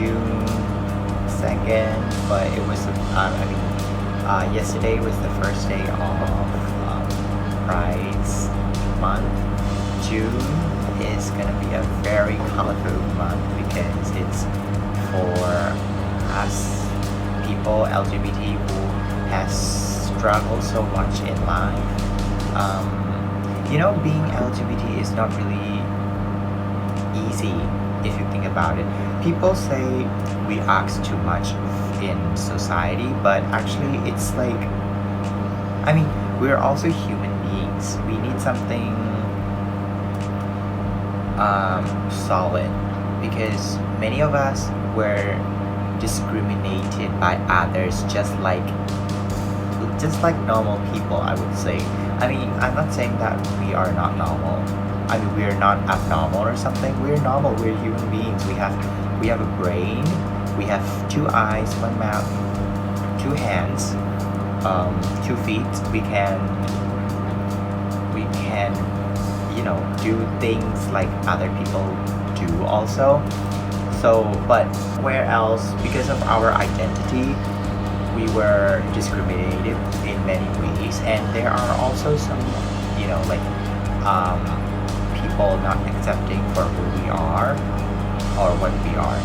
June 2nd, but it was yesterday was the first day of Pride's month. June is gonna be a very colorful month because it's for us people LGBT who has struggled so much in life. Being LGBT is not really easy if you think about it. People say we ask too much in society, but actually it's like, we're also human beings. We need something solid because many of us were discriminated by others just like normal people, I would say. I'm not saying that we are not normal. We're not abnormal or something. We're normal. We're human beings. We have a brain. We have 2 eyes, 1 mouth, 2 hands, 2 feet. We can do things like other people do also. So, but where else? Because of our identity, we were discriminated in many ways, and there are also some, people not accepting for who we are or what we are.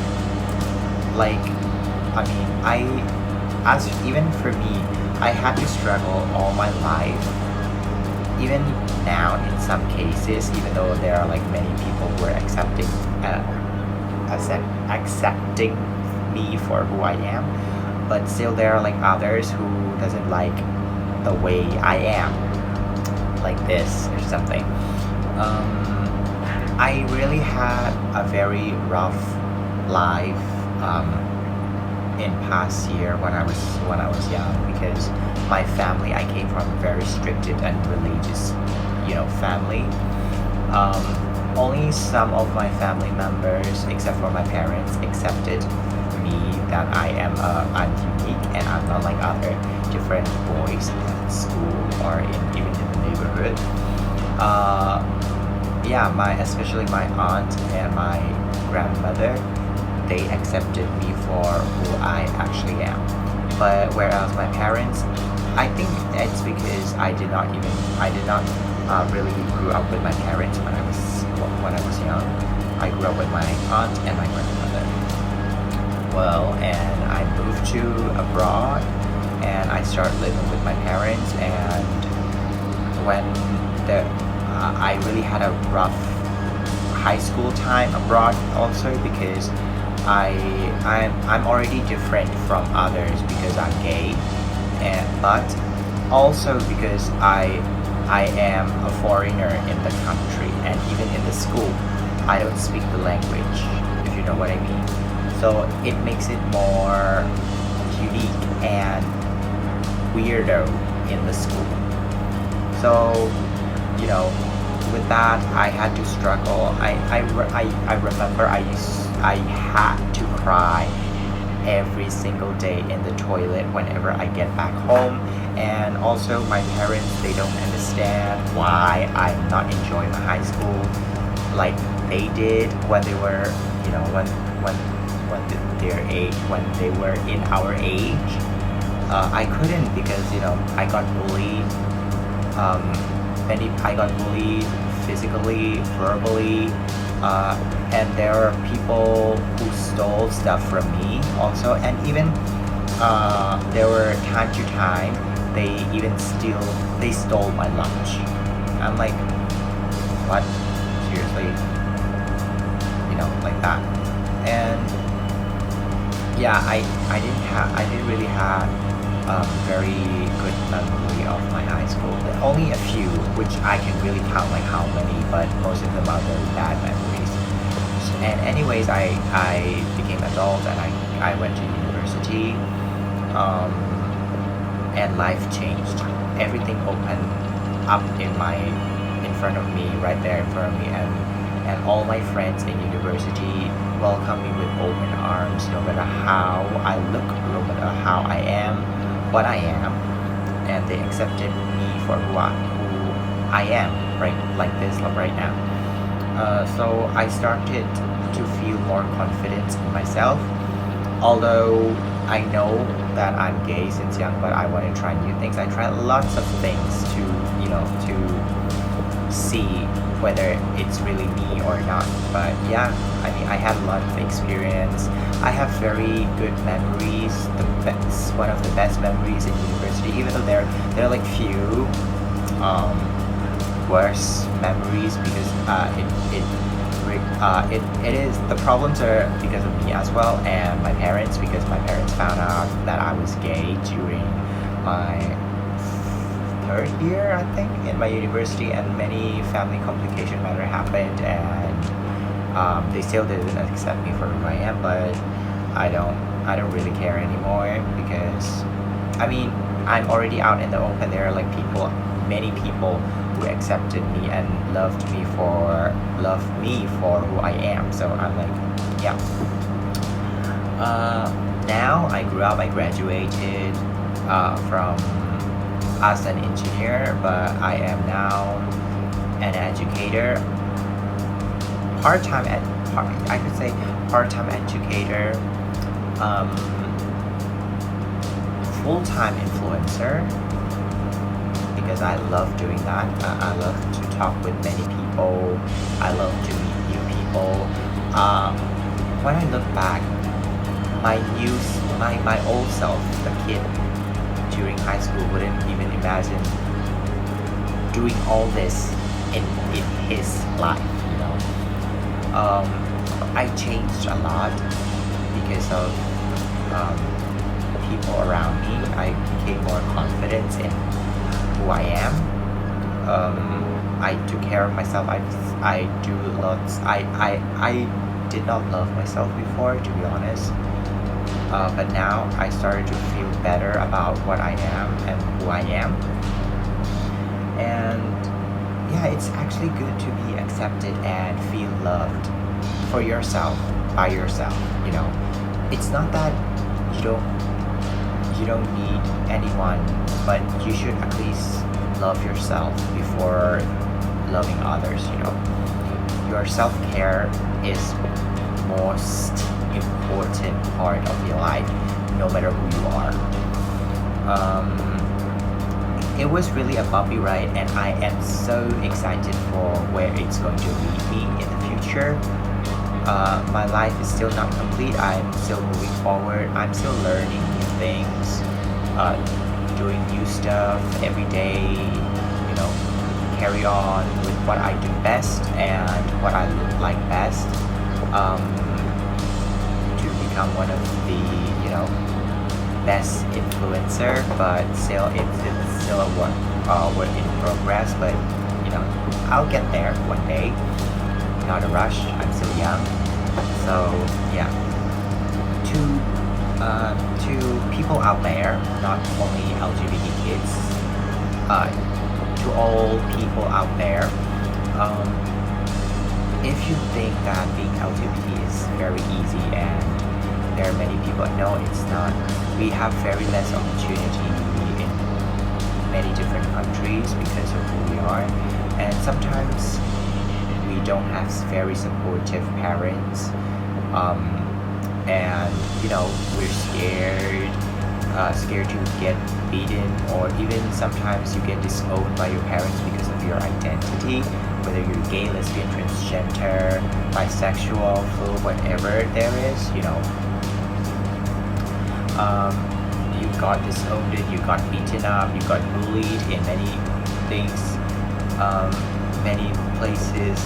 Even for me, I had to struggle all my life. Even now, in some cases, even though there are many people who are accepting me for who I am, but still there are others who doesn't like the way I am, like this or something. I really had a very rough life in past year when I was young, because my family, I came from a very strict and religious family. Only some of my family members, except for my parents, accepted me that I'm unique and I'm not like other different boys at school or even in the neighborhood. Especially my aunt and my grandmother, they accepted me for who I actually am. But whereas my parents, I think it's because I did not really grew up with my parents when I was young. I grew up with my aunt and my grandmother. Well, and I moved to abroad and I started living with my parents, and when I really had a rough high school time abroad also, because I'm already different from others because I'm gay, but also because I am a foreigner in the country, and even in the school I don't speak the language, if you know what I mean. So it makes it more unique and weirdo in the school. So with that I had to struggle. I remember I had to cry every single day in the toilet whenever I get back home. And also my parents, they don't understand why I'm not enjoying my high school like they did when they were when they were in our age. I couldn't, because I got bullied. I got bullied physically, verbally, and there are people who stole stuff from me also, and even there were time to time they stole my lunch. I'm like, what? Seriously? Like that. And I didn't really have very good memory of my high school. Only a few, which I can really count like how many, but most of them are very bad memories. And anyways, I became adult and I went to university, and life changed. Everything opened up in front of me, right there in front of me, and all my friends in university welcomed me with open arms, no matter how I look, no matter how I am, what I am, and they accepted me for who I am, right, like this, right now. So I started to feel more confidence in myself, Although I know that I'm gay since young, but I want to try new things. I tried lots of things to, to see whether it's really me or not. But yeah, I mean, I had a lot of experience. I have very good memories. One of the best memories in university, even though there are like few um, worse memories because it is the problems are because of me as well and my parents because my parents found out that I was gay during my third year I think in my university, and many family complication matter happened, and they still didn't accept me for who I am. But I don't really care anymore because I mean I'm already out in the open. There are like many people who accepted me and loved me for who I am. So I'm like, yeah. Now I grew up. I graduated from as an engineer, but I am now an educator. I could say part-time educator, full-time influencer, because I love doing that. I love to talk with many people. I love to meet new people. When I look back, my old self, the kid during high school, wouldn't even imagine doing all this in his life. I changed a lot because of people around me. I became more confident in who I am. I took care of myself. I do lots. I did not love myself before, to be honest. But now I started to feel better about what I am and who I am. And yeah, it's actually good to be accepted and feel loved for yourself, by yourself. It's not that you don't need anyone, but you should at least love yourself before loving others. Your self-care is most important part of your life, no matter who you are. It was really a bumpy ride, and I am so excited for where it's going to lead me in the future. My life is still not complete. I'm still moving forward. I'm still learning new things, doing new stuff every day. Carry on with what I do best and what I like best. To become one of the best influencer, but still it's still a work in progress. But I'll get there one day. Not a rush. I'm still young. So yeah, to people out there, not only LGBT kids, to all people out there, if you think that being LGBT is very easy and there are many people, no, it's not. We have very less opportunity in many different countries because of who we are, and sometimes we don't have very supportive parents, and we're scared to get beaten, or even sometimes you get disowned by your parents because of your identity, whether you're gay, lesbian, transgender, bisexual, fluid, whatever there is. You got disowned, you got beaten up, you got bullied in many things, many places.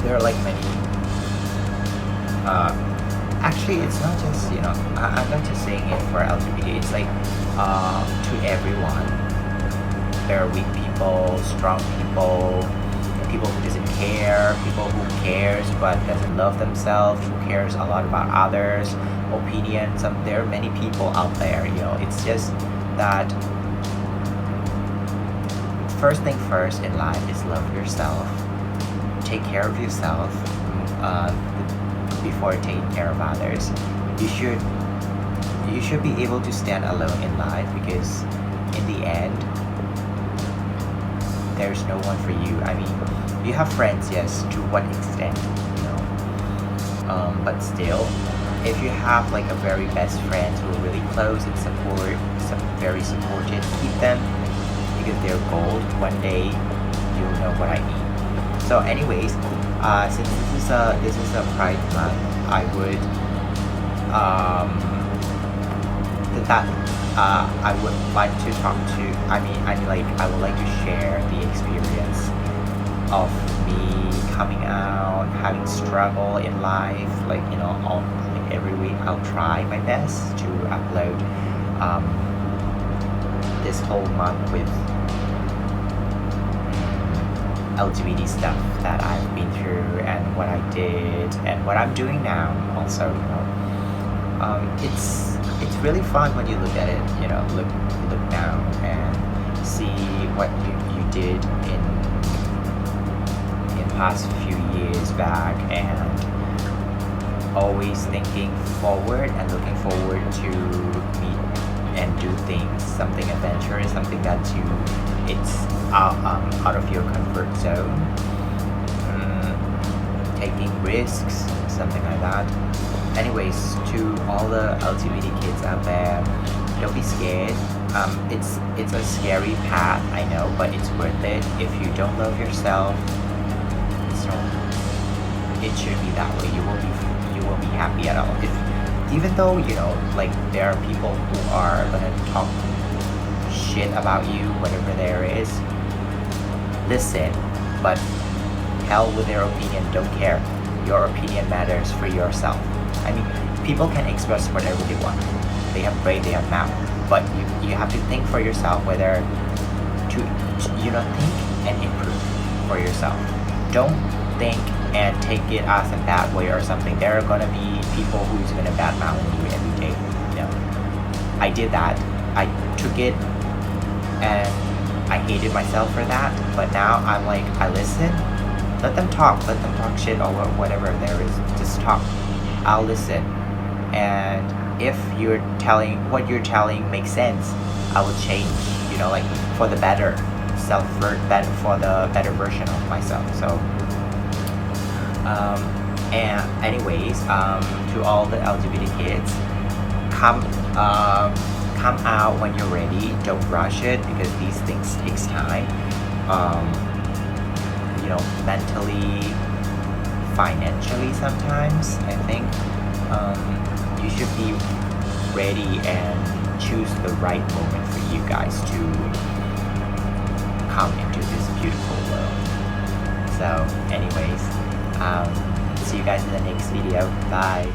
There are like many. Actually, it's not just I'm not just saying it for LGBT. It's like to everyone. There are weak people, strong people, people who doesn't care, people who cares but doesn't love themselves, who cares a lot about others, opinions. There are many people out there. It's just that first thing first in life is love yourself. Take care of yourself before taking care of others. You should be able to stand alone in life, because in the end there's no one for you. I mean, you have friends, yes, to what extent, but still if you have like a very best friends who are really close and very supportive, keep them because they're gold. One day you'll know what I mean. So anyways, since this is a Pride month, I would that I would like to talk to. I would like to share the experience of me coming out, having struggle in life. Every week I'll try my best to upload this whole month with LGBT stuff that I've been through and what I did and what I'm doing now. Also, it's really fun when you look at it. Look now and see what you did in past few years back, and always thinking forward and looking forward to meet and do things, something adventurous, something that it's out of your comfort zone, taking risks, something like that. Anyways, to all the LGBT kids out there, don't be scared. It's a scary path, I know, but it's worth it. If you don't love yourself, it should be that way. You will be happy at all. Even though there are people who are gonna talk shit about you, whatever there is, listen. But hell with their opinion. Don't care. Your opinion matters for yourself. People can express whatever they want. They have brain, they have mouth, but you have to think for yourself whether to think and improve for yourself. Don't think and take it as a bad way or something. There are gonna be people who's gonna badmouth you every day. I did that. I took it and I hated myself for that. But now I'm like, I listen. Let them talk shit or whatever there is. Just talk. I'll listen. And if what you're telling makes sense, I will change. For the better, for the better version of myself. So. And anyways, to all the LGBT kids, come out when you're ready. Don't rush it because these things takes time. Mentally, financially, sometimes I think you should be ready and choose the right moment for you guys to come into this beautiful world. So anyways, see you guys in the next video. Bye.